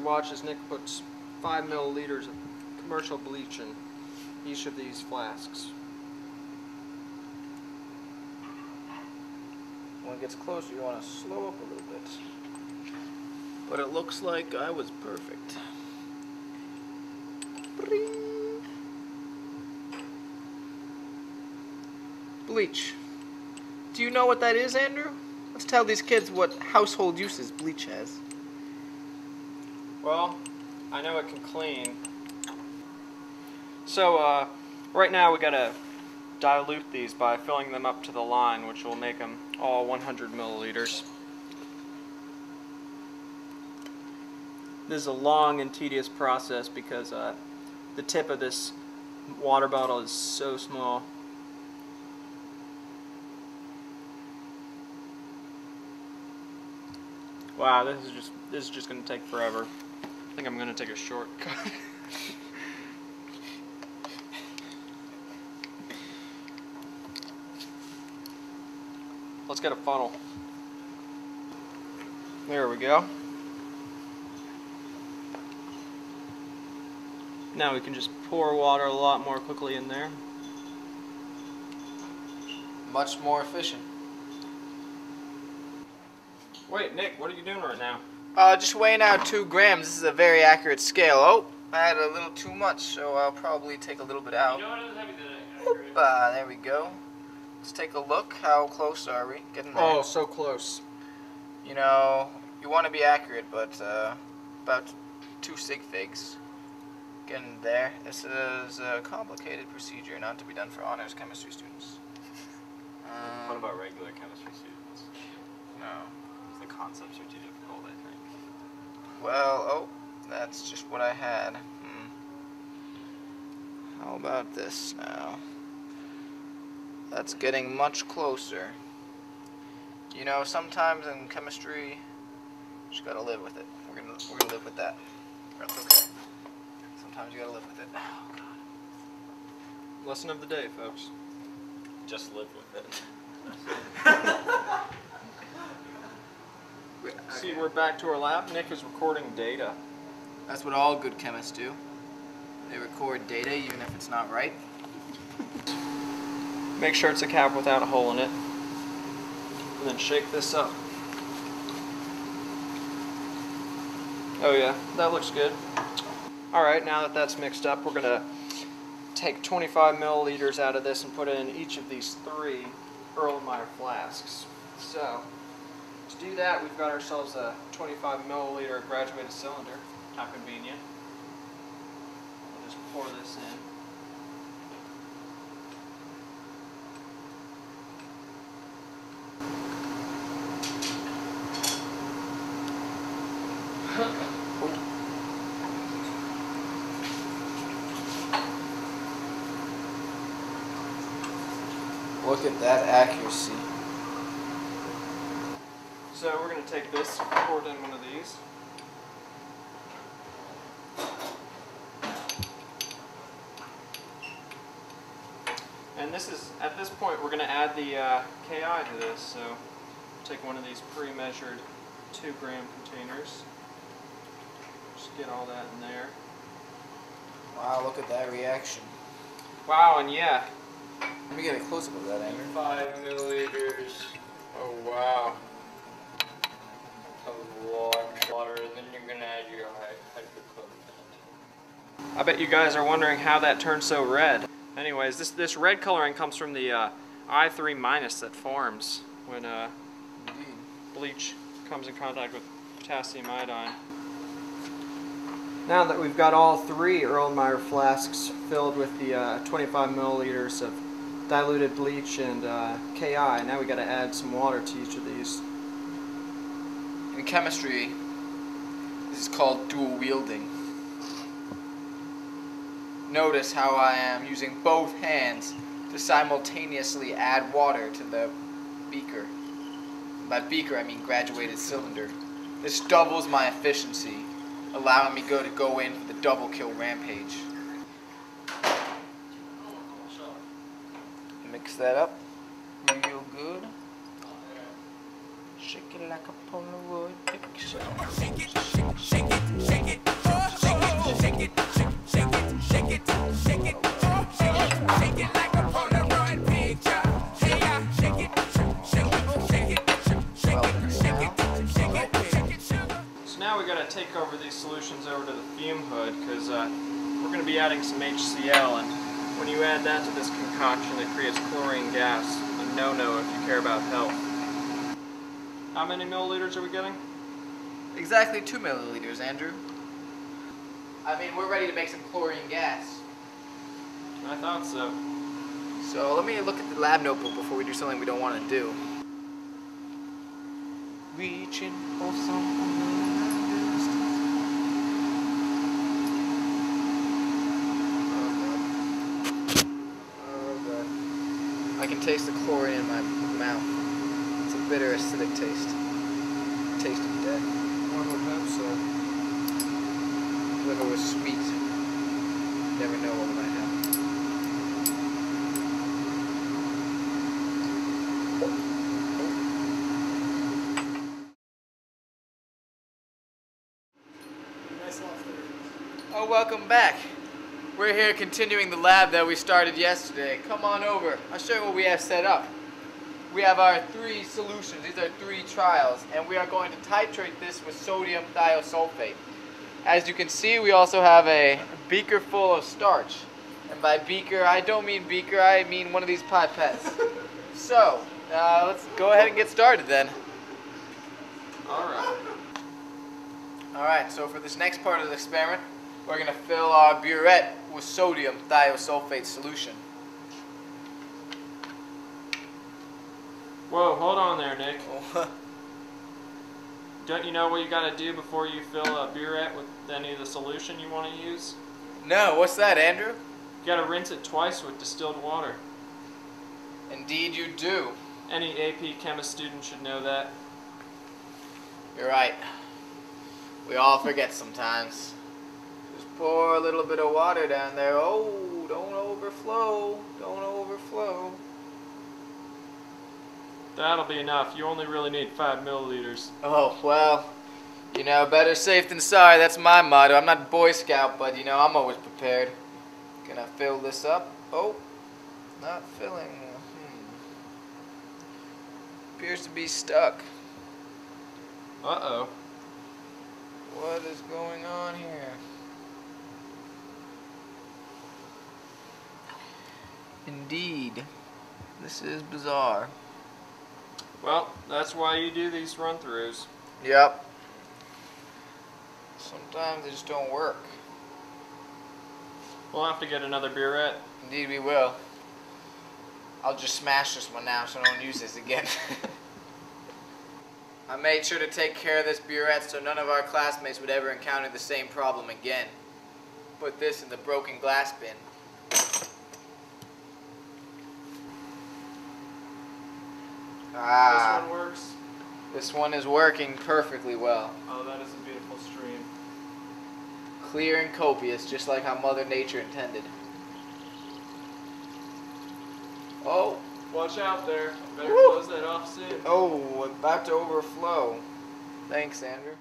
watch as Nick puts 5 milliliters of commercial bleach in each of these flasks. When it gets closer, you want to slow up a little bit. But it looks like I was perfect. Bring. Bleach. Do you know what that is, Andrew? Let's tell these kids what household uses bleach has. Well, I know it can clean. So, right now we gotta dilute these by filling them up to the line, which will make them all 100 milliliters. This is a long and tedious process because the tip of this water bottle is so small. Wow, this is just going to take forever. I think I'm going to take a shortcut. Let's get a funnel. There we go. Now we can just pour water a lot more quickly in there. Much more efficient. Wait, Nick, what are you doing right now? Just weighing out 2 grams. This is a very accurate scale. Oh, I had a little too much, so I'll probably take a little bit out. You know what it is There we go. Let's take a look. How close are we? Getting there. Oh, so close. You know, you want to be accurate, but about 2 sig figs. Getting there. This is a complicated procedure, not to be done for honors chemistry students. What about regular chemistry students? No. The concepts are too difficult, I think. Well, oh, that's just what I had. How about this now? That's getting much closer. You know, sometimes in chemistry, you just gotta live with it. We're gonna live with that. That's okay. Sometimes you gotta live with it. Oh God. Lesson of the day, folks. Just live with it. See, we're back to our lab. Nick is recording data. That's what all good chemists do. They record data even if it's not right. Make sure it's a cap without a hole in it. And then shake this up. Oh yeah, that looks good. Alright, now that that's mixed up, we're going to take 25 milliliters out of this and put it in each of these 3 Erlenmeyer flasks. So, to do that, we've got ourselves a 25 milliliter graduated cylinder. How convenient. We'll just pour this in. Look at that accuracy. So we're going to take this, pour it in one of these. And this is, at this point, we're going to add the Ki to this. So take one of these pre-measured 2-gram containers. Just get all that in there. Wow, look at that reaction. Wow, and yeah. Let me get a close-up of that, Andrew. 5 milliliters. Oh, wow. Of water, and then you're gonna add your hydrochloric. I bet you guys are wondering how that turned so red. Anyways, this red coloring comes from the I3 minus that forms when bleach comes in contact with potassium iodine. Now that we've got all 3 Erlenmeyer flasks filled with the 25 milliliters of diluted bleach and Ki, now we got to add some water to each of these. In chemistry, this is called dual wielding. Notice how I am using both hands to simultaneously add water to the beaker. By beaker, I mean graduated cylinder. This doubles my efficiency, allowing me to go in for the double kill rampage. Mix that up real good. Shake it like a Polaroid picture. Shake it, shake it, shake it, shake it, shake it, shake it, shake it, shake it, shake it, shake it like a Polaroid picture. Hey, shake it, shake it, shake it, shake it, shake it, shake it, shake it, sugar. So now we got to take over these solutions over to the fume hood because we're going to be adding some HCl, and when you add that to this concoction, it creates chlorine gas. A no-no if you care about health. How many milliliters are we getting? Exactly 2 milliliters, Andrew. I mean, we're ready to make some chlorine gas. I thought so. So let me look at the lab notebook before we do something we don't want to do. Reaching for some. I can taste the chlorine in my mouth. It's a bitter, acidic taste. Taste of death. One would hope so. If it was sweet, you never know what might happen. Oh, welcome back. We're here continuing the lab that we started yesterday. Come on over. I'll show you what we have set up. We have our 3 solutions. These are 3 trials, and we are going to titrate this with sodium thiosulfate. As you can see, we also have a beaker full of starch. And by beaker, I don't mean beaker, I mean one of these pipettes. So, let's go ahead and get started then. Alright. Alright, so for this next part of the experiment, we're going to fill our burette with sodium thiosulfate solution. Whoa, hold on there, Nick. Don't you know what you gotta do before you fill a burette with any of the solution you want to use? No, what's that, Andrew? You gotta rinse it twice with distilled water. Indeed you do. Any AP chemist student should know that. You're right. We all forget sometimes. Just pour a little bit of water down there. Oh, don't overflow. Don't overflow. That'll be enough. You only really need 5 milliliters. Oh, well, you know, better safe than sorry. That's my motto. I'm not a Boy Scout, but, you know, I'm always prepared. Gonna fill this up. Oh, not filling. Appears to be stuck. Uh-oh. What is going on here? Indeed. This is bizarre. Well, that's why you do these run-throughs. Yep. Sometimes they just don't work. We'll have to get another burette. Indeed we will. I'll just smash this one now so I don't use this again. I made sure to take care of this burette so none of our classmates would ever encounter the same problem again. Put this in the broken glass bin. This one works. This one is working perfectly well. Oh, that is a beautiful stream. Clear and copious, just like how Mother Nature intended. Oh. Watch out there. Better Woo. close that off soon. Oh, about to overflow. Thanks, Andrew.